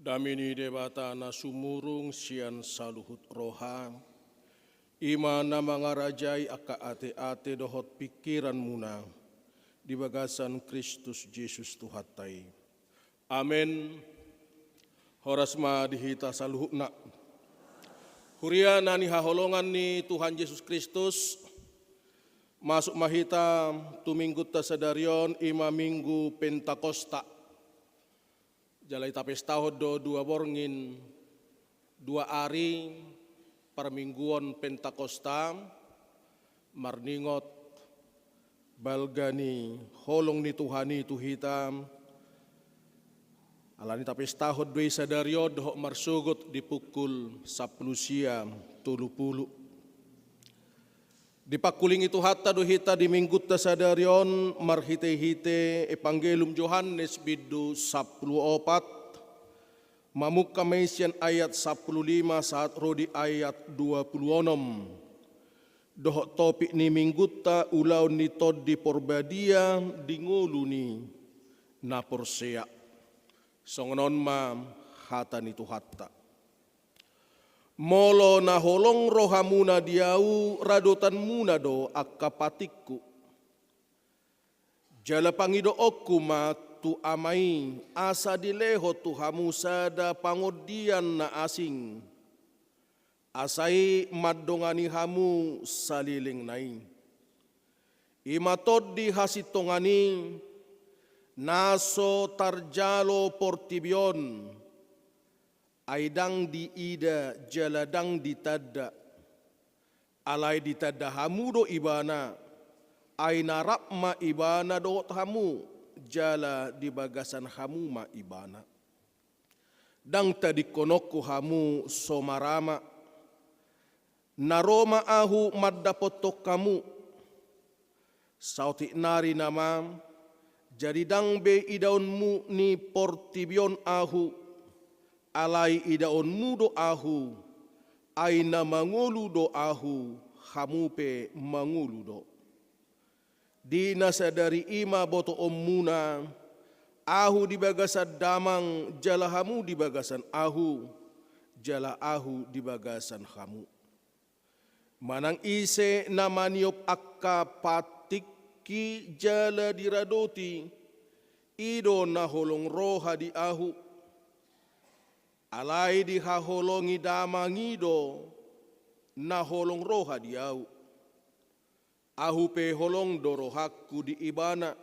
Damini debata na sumurung sian saluhut roha, ima na mga rajay aka ate-ate dohot pikiran muna, di bagasan Kristus Jesus Tuhatay. Amen. Horas ma dihita saluhut na. Huria na ni haholongan ni Tuhan Yesus Kristus, masuk mahita tuminggut ta sadarion ima minggu Pentakosta. Jalai tapes tahod do dua borngin dua hari permingguan Pentakosta marningot balgani holong ni Tuhani tuhitam alani tapes tahod dua sadarion dohok marsugot di pukul 10 siang 30. Di pakuling itu hatta dohita di minggut ta sadarion marhite-hite Evangelium Yohanes bidu 14 mamuk kamesian ayat 15 saat rodi ayat 26 dohok topik ni minggut ta ulau ni tod di porbadia di ngulu ni na porsea songonon mam hata ni tu hatta molo na holong rohamuna diau radotan muna do akapatikku. Jala pangido oku ma tu amai asa dileho tu hamusada pangodian na asing. Asai madongani hamu saliling nai. Imatod di hasitongani naso tarjalo portibion. Aidang di ida jaladang di tada alai di tada hamu do ibana aina rapma ibana do hamu jala di bagasan hamu ma ibana dang tadi konokku hamu somarama naroma ahu madda potok kamu sauti nari nama jadi dang be idaunmu ni portibion ahu alai idaon mudo ahu, aina mangulu do ahu, hamupe mangulu do. Dina sadari ima boto omuna, ahu di bagasan damang, jala hamu di bagasan ahu, jala ahu di bagasan hamu. Manang ise namaniop akka patiki jala diradoti, ido na holong roha di ahu, alai di haholongi damangido na holong roha diau. Ahu pe holong dorohaku di ibana.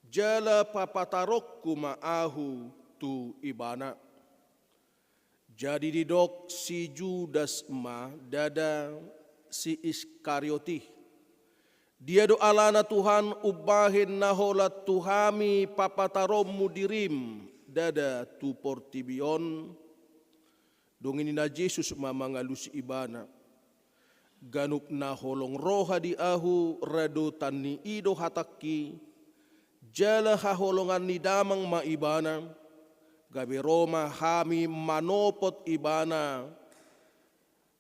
Jala papatarokku ma ahu tu ibana. Jadi didok si Judas ma dada si Iskarioti. Dia do alana Tuhan ubahin naholat Tuhami papataromu dirim. Dada tu portibion dongini na Jesus mamangalusi ibana ganup na holong roha di ahu radotan ni ido hataki jala haholongan ni damang ma ibana gabe Roma hami manopot ibana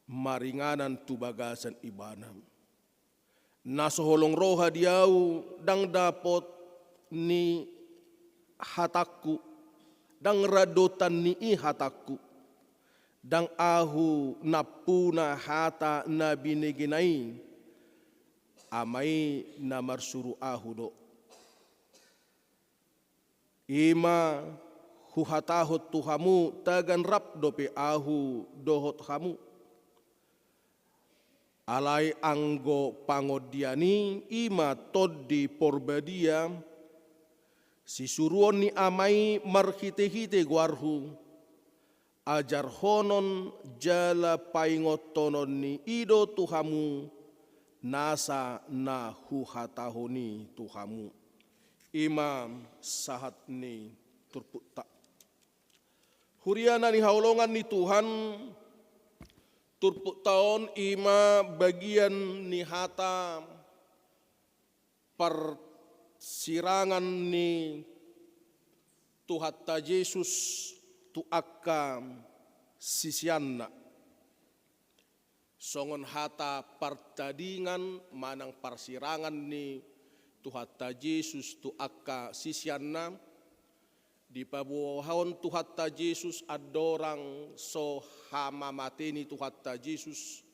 maringanan tu bagasan ibana naso holong roha di ahu dang dapot ni hatakku dang radotan ni ihataku dang ahu napuna hata na biniginai amai na marsuru ahu do ima huhatahot tuhamu tagan rap dope ahu dohot hamu alai anggo pangodiani ima toddi porbadia si suruon ni amai marhite-hite guarhu ajar honon jala paingotonon ni ido tuhamu nasa na huhatahoni tuhamu imam sahat ni turputa huriana ni haulongan ni Tuhan turputaon ima bagian ni hata sirangan ni Tuhatta Yesus tu akam sisianna songon hata partadingan manang parsirangan ni Tuhatta Yesus tu akka sisianna Di pabuhon Tuhan ta Yesus adorang so hamamateni Tuhan ta Yesus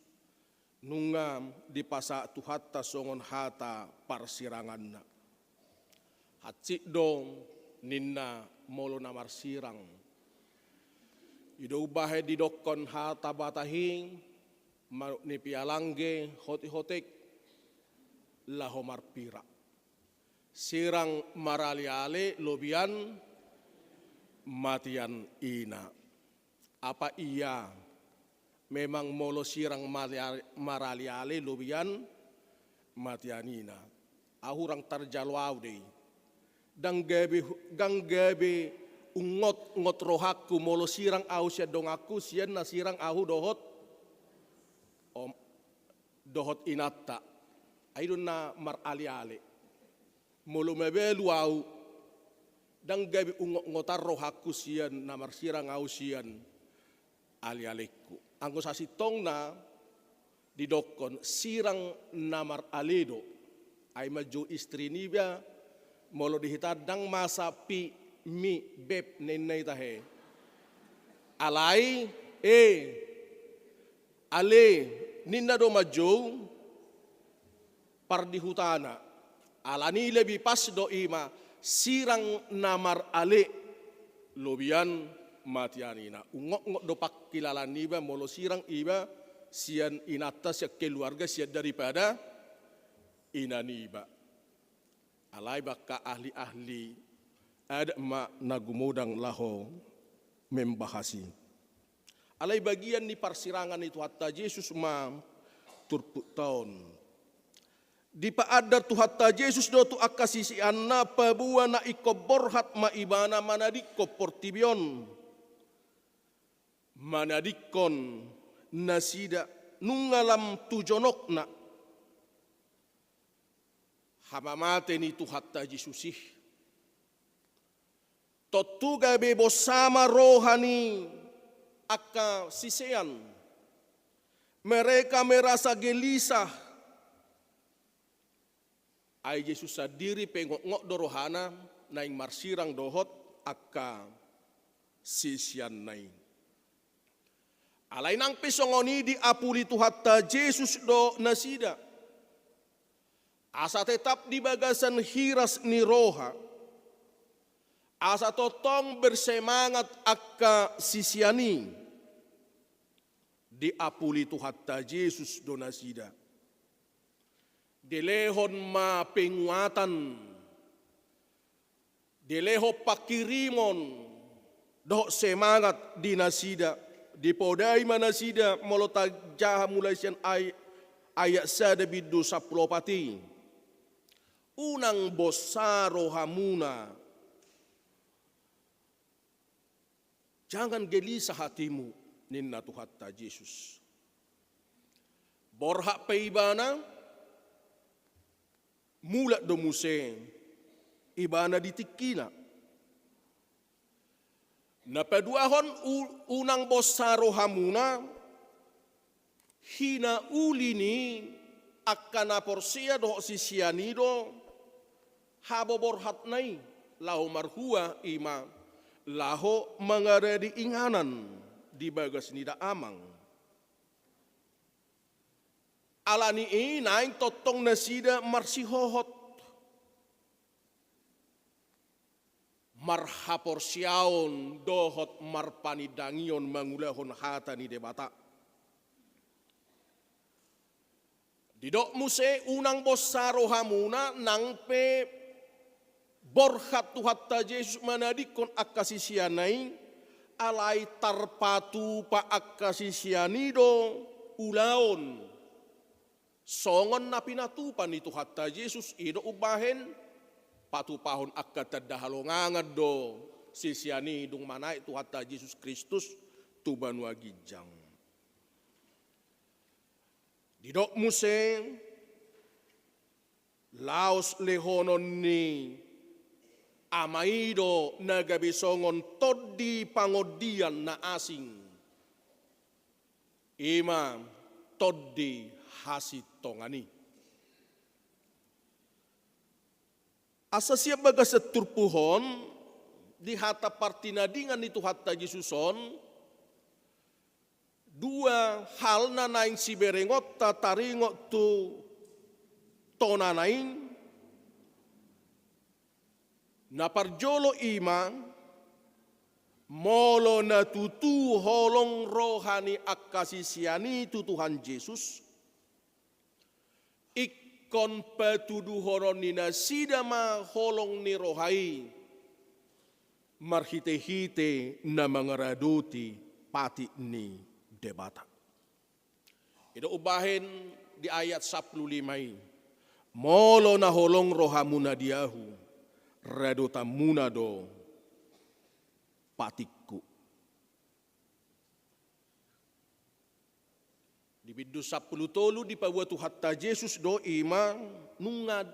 nungam di pasa Tuhan ta songon hata parsirangan na. Hatsi dong ninna molo na marsirang. Ido ubahe di dokon hata batahing ni pialangge hoti-hotek laho marpira. Sirang maraliale lobian matian ina. Apa iya memang molo sirang maraliale lobian matian ina. Ahurang tarjalwau dei. Gang gabe ungot rohaku molo sirang au sia dong aku sian na sirang ahu dohot inatta. Aidon na maraliale. Molo mebelu au dang gabi ungotar rohaku sian namar sirang au sian ali-aleku. Anggo sasitong na didokon sirang namar aledo ay maju istri niya molo dihitad dang masa pi mi beb nenay tahe. Alay ale ninna do maju pardihutana. Alani lebih pas do ima sirang namar ale lobian matianina. Ungok do pak kilalan iba molo sirang iba sian inata siak keluarga sian daripada inaniba. Alai baka ahli-ahli ada mak nagumudang laho membahasi. Alai bagian di parsirangan itu hatta Yesus ma turput tahun. Di paada tu hatta Yesus do tu akasisi anna pabua na ikoborhat ma ibana manadiko portibion. Manadikon nasida nungalam tujonokna. Hamamate ni tu hatta Yesusih. Totuga bebosama rohani akka sisean. Mereka merasa gelisah. Ay Yesus sadiri pengok dorohana naing marsirang dohot akka sisian naing. Alay nang pisongoni di apuli tu hatta Yesus do nasida. Asa tetap di bagasan hiras ni roha. Asa totong bersemangat akka sisiani. Di apuli tu hatta Yesus do nasida. Delehon ma penguatan, deleho pakirimon, doh semangat di nasida, di podai manasida molotag jaha mulai sian ayat sada bidu saplopati. Unang bosaro hamuna, jangan gelisah hatimu ninna tu hatta Yesus. Borhak peibana, mulat do museng ibana ditikina. Na paduahon unang bosaro hamuna hina ulini akana porsia do sisianido haboborhat nai laho marhua ima laho mangaredi inganan di bagas nida amang. Alani inaing totong nasida marsihohot. Marhapor siaon dohot marpanidangion mangulahon hata ni debata. Didok muse unang bosaro hamuna nang pe borhat tu hatta Yesus manadikon akasisianai alai tarpatu pa akasisianido ulaon. Songon na pinatupan itu hatta Yesus ido ubahen patupahon akka tadahalongangad do sisiani dung mana itu hatta Yesus Kristus tuban wagijang. Didok muse laos lehonon ni amaido nagabisongon todi pangodian na asing. Ima todi hasitongani. Asa siap baga seturpuhon di hata partinadingan itu hatta Jesuson, dua hal na naing si berengot taringot tu tona naing, na parjolo ima, molo na tutu holong rohani akasisiani tu Tuhan Yesus, ikon patudu horon nina sidama holong ni rohai, marhite-hite na mangaraduti pati ni debata. Ito ubahin di ayat 15. Molo na holong rohamuna diahu, radota muna do patikku. Di biddu 10 tolu di pawa tu hatta Yesus do ima nunga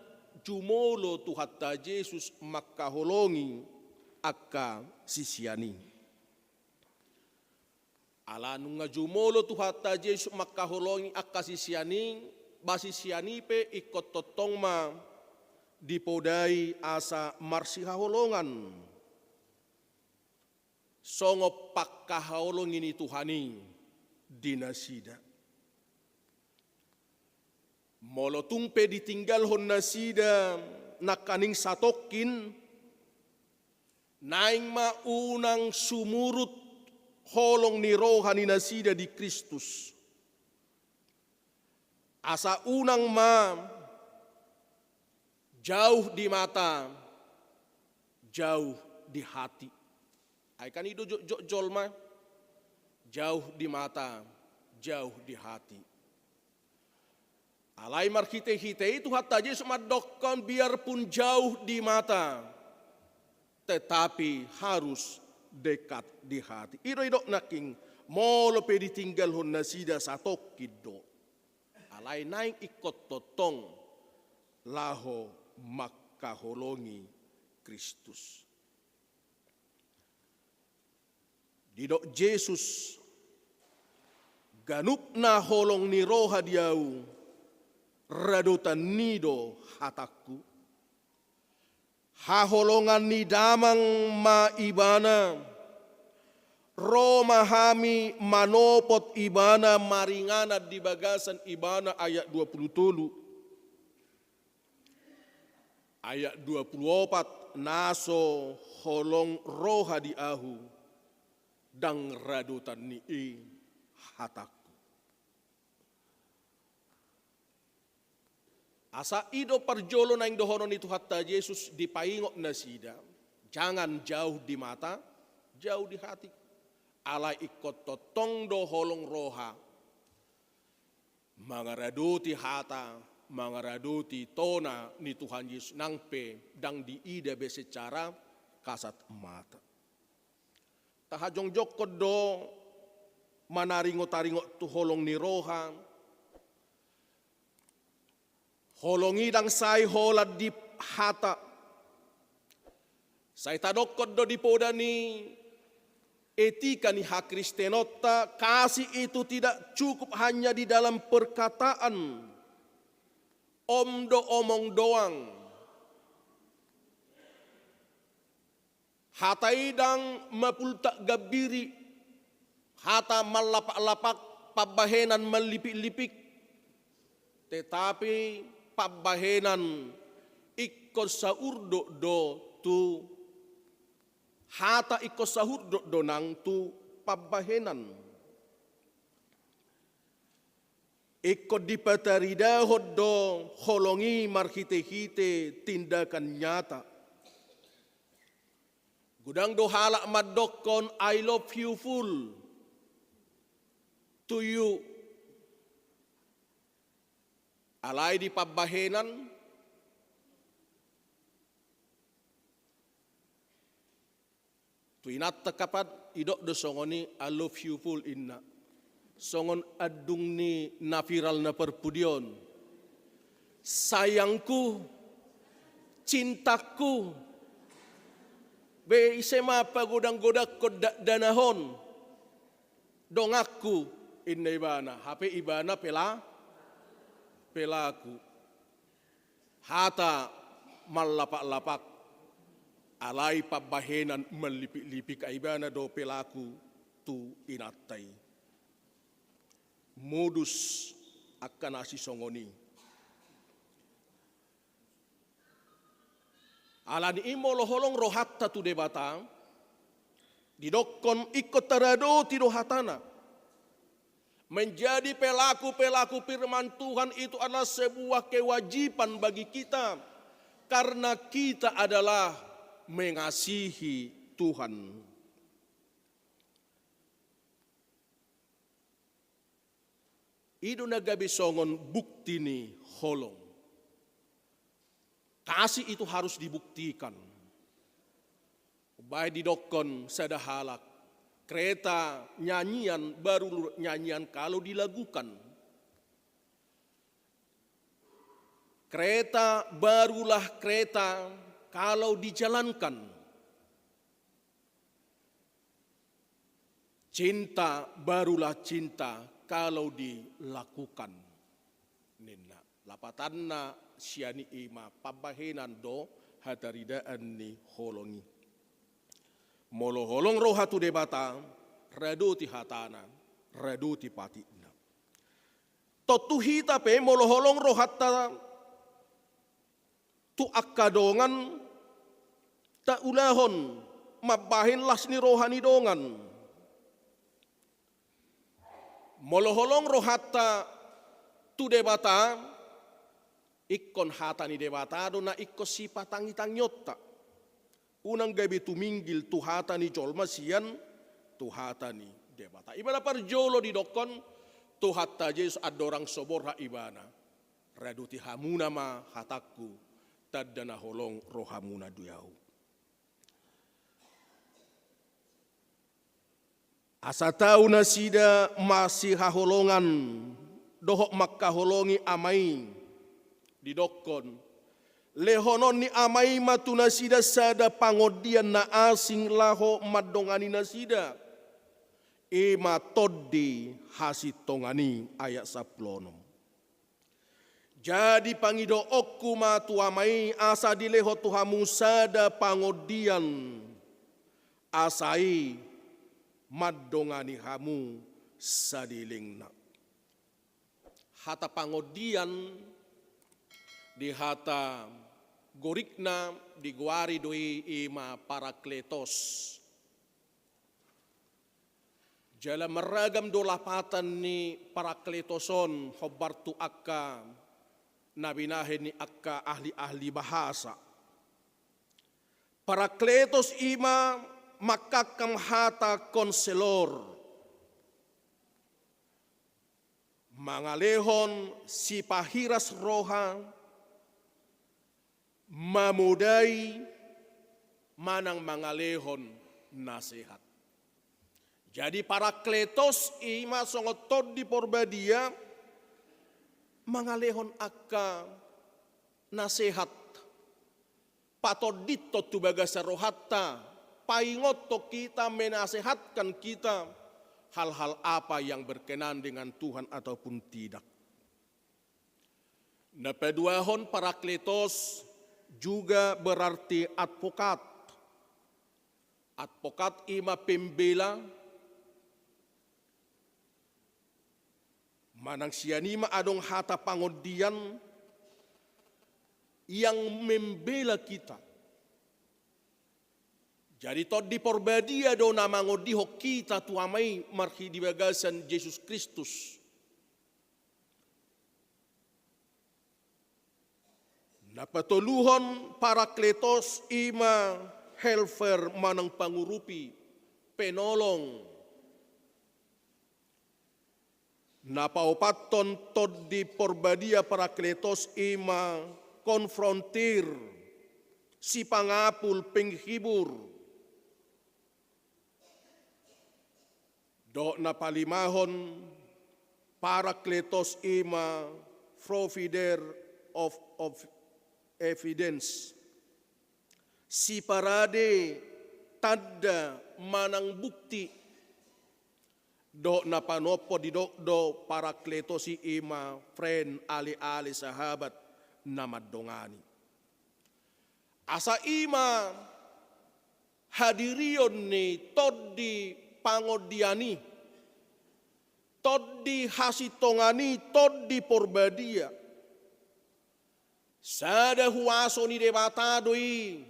jumolo tu hatta Yesus makaholongi akka sisiani. Ala nunga jumolo tu hatta Yesus makaholongi akka sisiani, basisiani pe ikot totong ma dipodai asa marsihaholongan. Songo pakkaholongin ni Tuhani dinasida. Molotung pe ditinggal hon nasida nakaning satokin, naing maunang sumurut holong ni rohani nasida di Kristus. Asa unang jauh di mata, jauh di hati. Ay kan itu jolma, jauh di mata, jauh di hati. Alai marhite-hite itu hatta Yesus madokkan biarpun jauh di mata, tetapi harus dekat di hati. Iro naking molo pe ditinggal hon nasida satok kido. Alai naik ikot totong laho makaholongi Kristus. Didok Yesus ganup na holong ni roha diau radotan nido hataku. Haholongan ni damang maibana, Roma hami manopot ibana maringana di bagasan ibana ayat 20 ayat 24 naso holong roha di ahu dang radotan ni hataku. Asa ido parjolo na ing dohonon itu hatta Yesus dipaingok nasida. Jangan jauh di mata, jauh di hati. Ala ikot totong do holong roha. Mangaraduti hata, mangaraduti tona ni Tuhan Yesus nangpe dang diida be secara kasat mata. Tahajong jokod do manaringo-taringo tu holong ni roha. Holongi dang say holad di hata. Say tadokod do di poda ni etika ni hak Kristenota, kasih itu tidak cukup hanya di dalam perkataan. Omong doang. Hata idang mapultak gabiri. Hata malapak-lapak pabahenan melipik-lipik. Tetapi pabahenan ikut saurdo do tu hata ikut saurdo do nang tu pabahenan ikut dipataridahod do holongi marhite-hite tindakan nyata. Gudang do halak madokon I love you full to you. Alay di pabahenan, tuinat tekapat idok do songoni I love you full inna. Songon adung ni naviral na perpudion. Sayangku, cintaku, be isema pagodang-godak kodak danahon. Dongakku inna ibana, hape ibana pelaku hata malapak-lapak alai pabahenan melipik-lipik aibana do pelaku tu inatai. Modus akan asi songoni. Alani imo loholong rohatta tu debata, didokon ikut terado tido hatana. Menjadi pelaku-pelaku firman Tuhan itu adalah sebuah kewajiban bagi kita. Karena kita adalah mengasihi Tuhan. Idu nagabi songon bukti ni holong. Kasih itu harus dibuktikan. Baik didokon sadahalak. Kereta nyanyian baru nyanyian kalau dilakukan. Kereta barulah kereta kalau dijalankan. Cinta barulah cinta kalau dilakukan. Nina lapatanna siani ima pabahenan do hataridaan ni holongi. Molo holong rohatu debata, rado ti hatana, rado ti patina. Totu hita pe molo holong rohata tu akadongan ta ulahon mabahin las ni rohani dongan. Molo holong rohata tu debata, ikon hata ni debata do na ikko sipatangi tangyota. Unang gabi tuminggil tuhata ni jolma sian tuhata ni debata. Ibana parjolo di dokon tuhata Jesus adorang sobor ha ibana. Raduti hamuna ma hataku tadana holong rohamuna duyau. Asa tau na sida masih haholongan dohok makkaholongi amai di dokon. Lehonon ni amai matuna sida sada pangodian na asing laho madongani na sida. Ema toddi hasitongani ayat 10. Jadi pangido okku matu amai asa dileho tuhamu sada pangodian. Asai madongani hamu sadilingna. Hata pangodian di hata gorikna diguari doi ima parakletos. Jala meragam dolapatan ni parakletoson hobartu akka nabinahe ni akka ahli-ahli bahasa. Parakletos ima makakam hata konselor. Mangalehon si pahiras roha mamudai manang mangalehon nasihat. Jadi parakletos ima songotot di porbadia mangalehon akka nasihat. Patodito tu bagasa rohatta paingot to kita menasehatkan kita hal-hal apa yang berkenan dengan Tuhan ataupun tidak. Napeduahon parakletos juga berarti advokat. Advokat ima pembela. Manang sianima adong hata pangodian yang membela kita. Jadi tod di porbadia do nama ngodiho kita tuamai marhi di bagasan Yesus Kristus. Napatuluhon parakletos ima helper manang pangurupi, penolong. Napaupaton tod di porbadia parakletos ima konfrontir, si pangapul penghibur. Do napalimahon parakletos ima provider of evidence. Si parade tanda manang bukti. Do napanopo di do parakletos si ima friend ali-ali sahabat na madongani. Asa ima hadirion ni toddi pangodiani, toddi hasitongani, toddi porbadia. Sada huaso ni debatadoi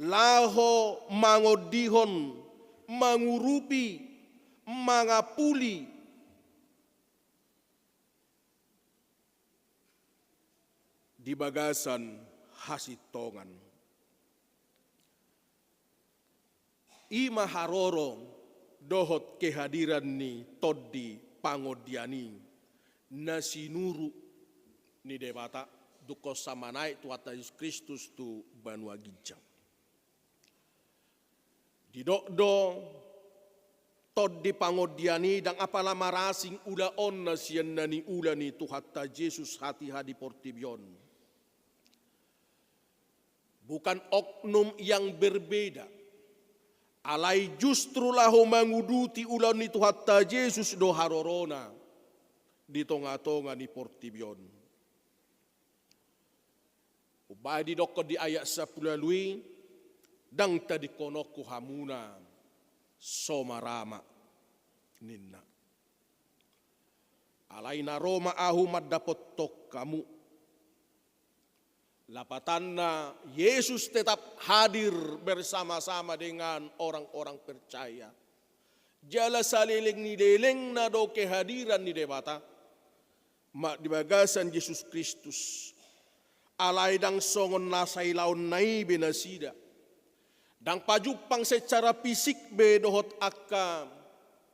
laho mangodihon, mangurupi, mangapuli, di bagasan hasitongan. Ima haroro dohot kehadiran ni toddi pangodiani na sinuru ni debata duko samanai tuata Yesus Kristus tu banua gijang. Didokdo toddi pangodiani dang apala marasing ulaon na siyan na ni ula ni tuhata Yesus hati hadi portibion. Bukan oknum yang berbeda. Alai justru lahu manguduti ulan ni tuhata Yesus do harorona di tonga-tonga ni portibion. Ubay di doko di ayat 10 lui dang tadi konokku hamuna somarama ninna. Alai na Roma ahu madapot tok kamu. Lapatanna Yesus tetap hadir bersama-sama dengan orang-orang percaya. Jala saliling ni deleng na do kehadiran ni debata. Mak di bagasan Yesus Kristus. Alai dang songon nasai laon nai benasida. Dang pajupang secara fisik bedohot akka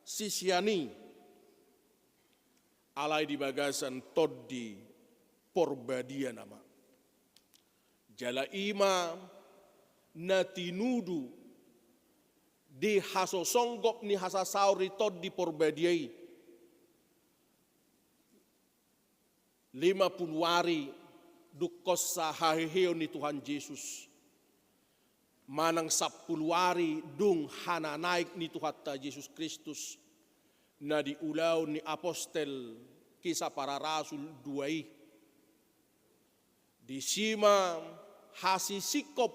sisiani. Alai di bagasan toddi porbadia nama. Jala ima na tinudu di hasosonggop ni hasasauri toddi porbadiai 50 hari dukos sa hahiheo ni Tuhan Yesus. Manang 10 hari dung hana naik ni Tuhan Yesus Kristus na diulaw ni apostel kisah para rasul 2. Di sima hasisikop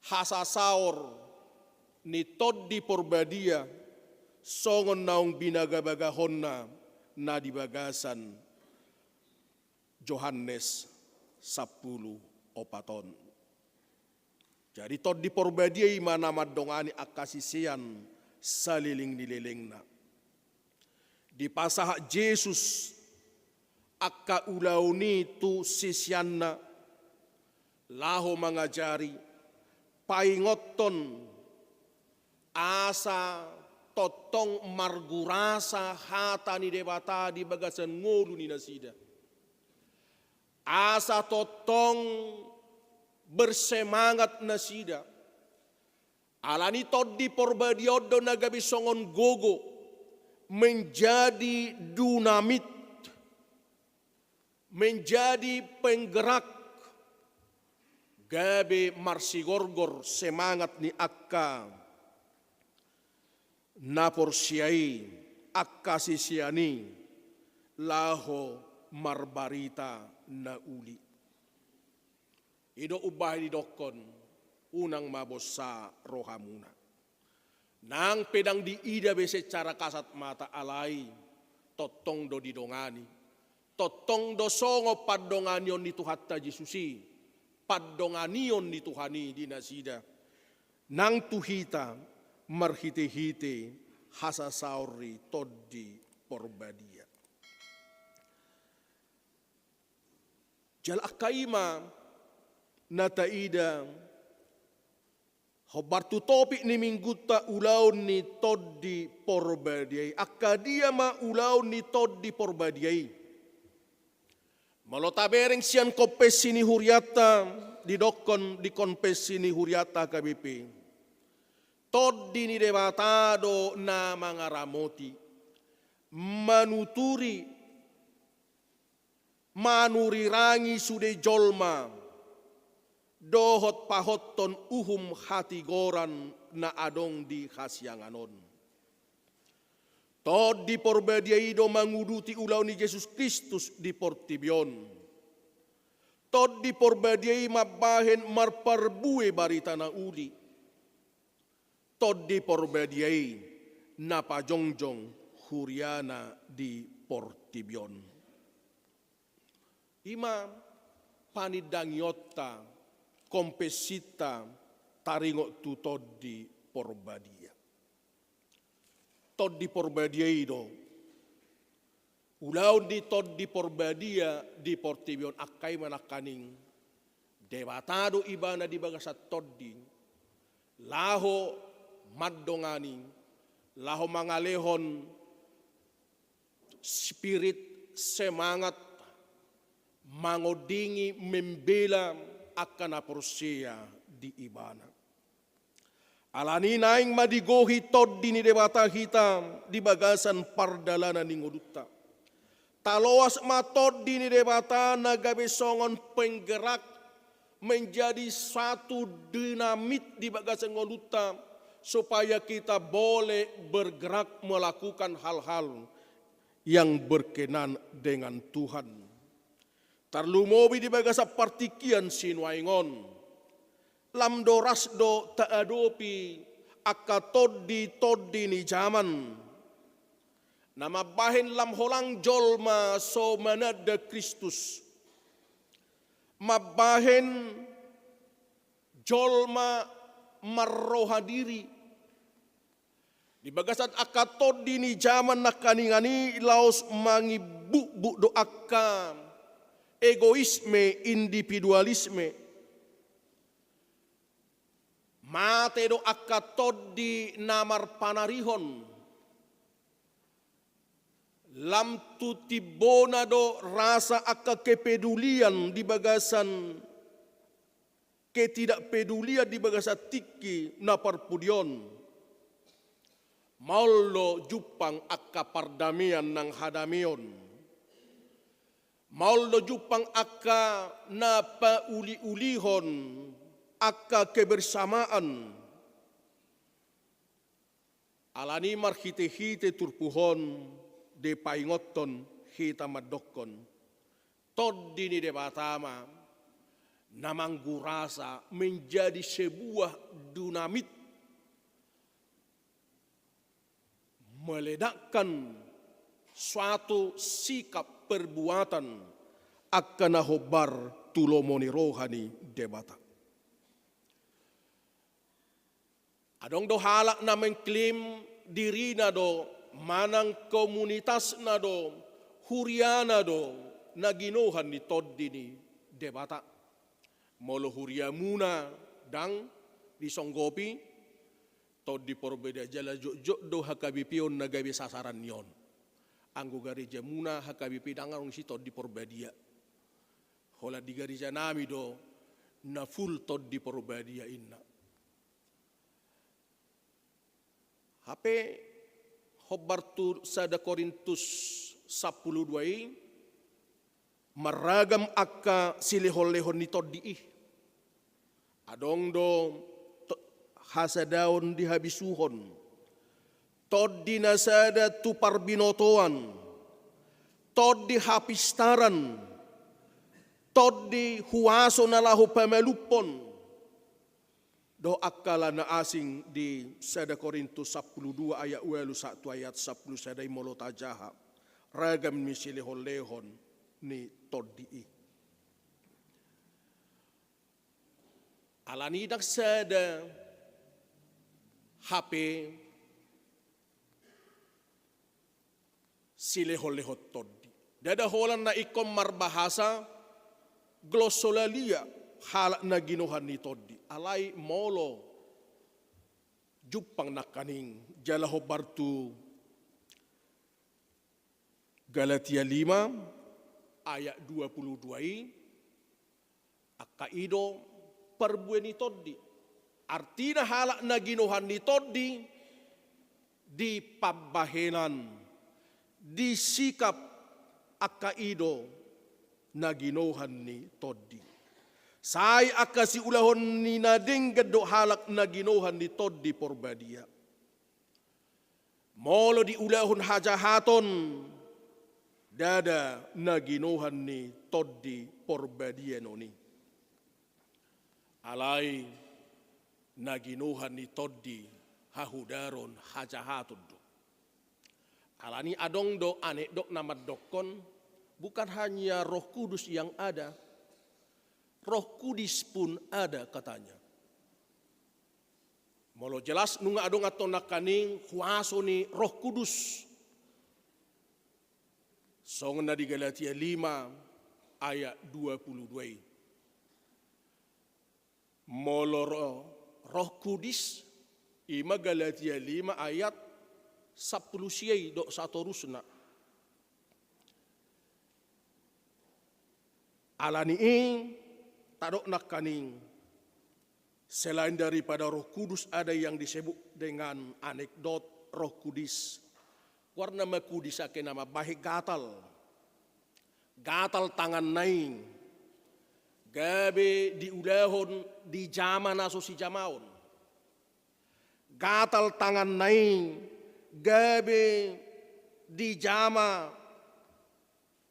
hasasaur ni toddi porbadia songon naung binagabagahonna na di bagasan Yohanes 10:4. Jadi toddi porbadia imana madongani akasisian saliling nililingna. Di pasah Yesus akka ulauni tu sisyanna laho mangajari paingoton asa totong margurasa hata ni debata di bagasan ngolu ni nasida. Asa totong bersemangat nasida. Alani toddi porbadiodo nagabi songon gogo menjadi dinamit, menjadi penggerak gabe marsigorgor semangat ni akka naporsiai akka sisiani laho marbarita na uli. Ido ubah di dokon unang mabosa rohamuna. Nang pedang diida be secara kasat mata alai totong do didongani. Totong do songo padonganion ni Tuhatta Yesusi. Padonganion ni Tuhani di nasida. Nang tuhita marhite-hite hasasauri toddi porbadia. Jal akaima nataida hobartu topik ni mingguta ulaun ni toddi porbadiai. Akadia ma ulaun ni toddi porbadiai. Malotabereng sian kopesi ni huriata didokon di konpesi ni huriata KBP. Toddi ni debatado na mangaramoti. Manuturi manurirangi sude jolma. Dohot pahotton uhum hati goran na adong di khasyanganon. Tod di porbadiaido manguduti ulau ni Yesus Kristus di portibion. Tod di porbadiai mabahen marparbue barita na uli. Toddi porbadiai napa jongjong huriana di Portibion. Ima panidangyotta kompesita taringo tu toddi porbadia. Toddi porbadiai do. Ulau di toddi porbadia di Portibion akai manakaning debatado ibana di bagasat toddi laho maddongani laho mangalehon spirit semangat mangodingi membela akan aporsia di ibana. Alani naing madigohi toddi ni debata hitam di bagasan pardalana ni ngodutta. Taloas matod dini debata nagabe songon penggerak menjadi satu dinamit di bagasan ngoluta supaya kita boleh bergerak melakukan hal-hal yang berkenan dengan Tuhan. Tarlumobi di bagasa partikian sinwaingon lamdoras do taadopi akatod di ni zaman. Nama bahin lam holang jolma so manada Kristus. Mabahin jolma marrohadiri. Di bagasat akatod dini zaman nakaningani laos mangibu do akka egoisme individualisme. Mate do akatod di namar panarihon. Lam tutibona do rasa akka kepedulian di bagasan ketidakpedulian di bagasan tiki naparpudion. Maulo jupang akka pardamian nang hadamion. Maulo jupang akka napa uli-ulihon akka kebersamaan. Alani marhite-hite turpuhon de paingoton hita madokon toddi ni debatama namanggurasa menjadi sebuah dinamit meledakkan suatu sikap perbuatan akan nahobar tulomoni rohani debata. Adong do halak na mengklaim diri na do manang komunitas na do, huriana do, naginohan ni toddi ni debata. Molo huria muna dang di songgopi, toddi porbeda jala jok do hakabipion nagabi sasaran yon. Anggo garija muna hakabipi dangarong si toddi porbadia. Hola di garija nami do, na full toddi porbadia inna. Hape Hobartu sada Korintus 10:2 maragam akka silihol-lehon ni toddi adong do hasadaon dihabisuhon toddi nasada tu parbinotoan toddi hapistaran toddi huaso nalahu pamalupon do akala na asing di sada Korintus 12 ayat 1 ayat 10 sadai molotajaha ragam misilihon-lehon ni toddi. Alani dak sada HP silihon-lehon toddi. Dada holan na ikom marbahasa glossolalia halak na ginuhan ni toddi. Alay molo jupang nakaning jalaho bartu Galatia 5 ayat 22 akaido perbuen ni toddi. Artina halak na ginuhan ni toddi di pabahenan di sikap akaido na ginuhan ni toddi. Say akasi ulahon ni nading gadok halak na ginohan ni toddi porbadia. Molo di ulahon hajahaton dada na ginohan ni toddi porbadia noni. Alay na ginohan ni toddi hahudaron hajahatun do. Alani adong do anek dok nama dokon, bukan hanya Roh Kudus yang ada, Roh Kudus pun ada katanya. Molo jelas nunga adong atau nakaning kuaso ni Roh Kudus. Songan di Galatia 5 ayat 22. Molo Roh Kudus ima Galatia 5 ayat 10 siai dok satu rusna. Alani tadok nakaning. Selain daripada Roh Kudus ada yang disebut dengan anekdot Roh Kudus. Warna makudis ake nama bahe gatal. Gatal tangan naing. Gabe diulahon di zaman aso si jamaon. Gatal tangan naing. Gabe di jama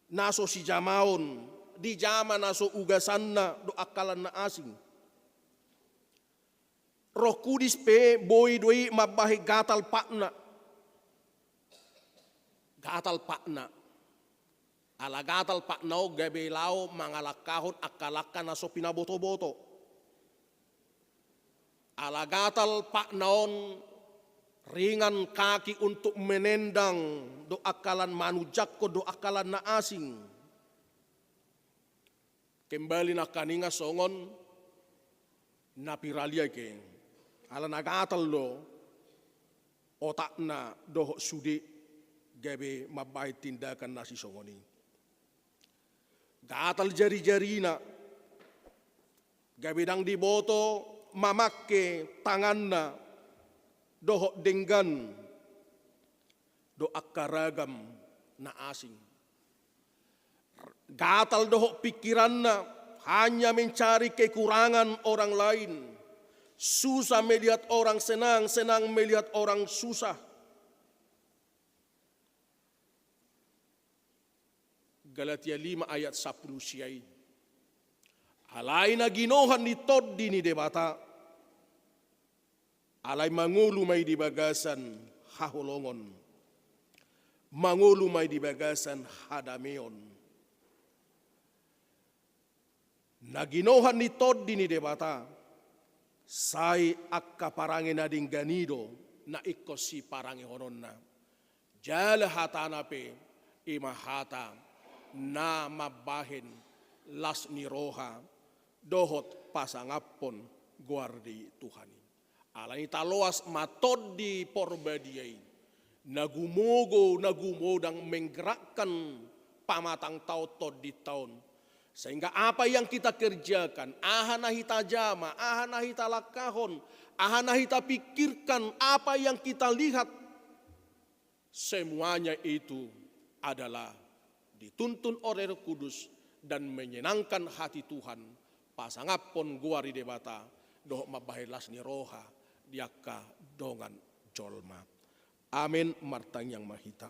naso si jamaon. Di zaman naso ugasanna do akalan na asing. Roh Kudus pe boy doi mabahi gatal pakna. Gatal pakna. Ala gatal pakna o gabe lao mangalakahon akalakan naso pinaboto-boto. Ala gatal paknaon ringan kaki untuk menendang do akalan manujak ko do akalan na asing. Kembali na kaninga songon napiralia keng. Ala nagatal lo otak na doh sudi gabe mabait tindakan nasi songoni. Gatal jari-jari na gabe dang diboto mamakke tangan na doh denggan do akaragam na asing. Gatal doh pikiran na hanya mencari kekurangan orang lain. Susah melihat orang senang, senang melihat orang susah. Galatia 5 ayat 10 siai. Alay na ginohan ni Tod di ni debata. Alay mangulu may dibagasan haholongon. Mangulu may dibagasan hadameon. Naginohan ni Tod di ni debata. Sai akka parange na dingganido na ikko si parange honon na. Jala hatana pe imahata na mabahin las ni roha dohot pasangapon guardi Tuhani. Alani taloas matod di porbadiay. Nagumodang menggerakkan pamatang tau tod di tahun. Sehingga apa yang kita kerjakan, ahana hita jama, ahana hita lakahon, ahana hita pikirkan, apa yang kita lihat, semuanya itu adalah dituntun oleh Roh Kudus dan menyenangkan hati Tuhan. Pasangapon guari debata, doh mabahilas ni roha, diaka dongan jolma. Amin martang yang mahita.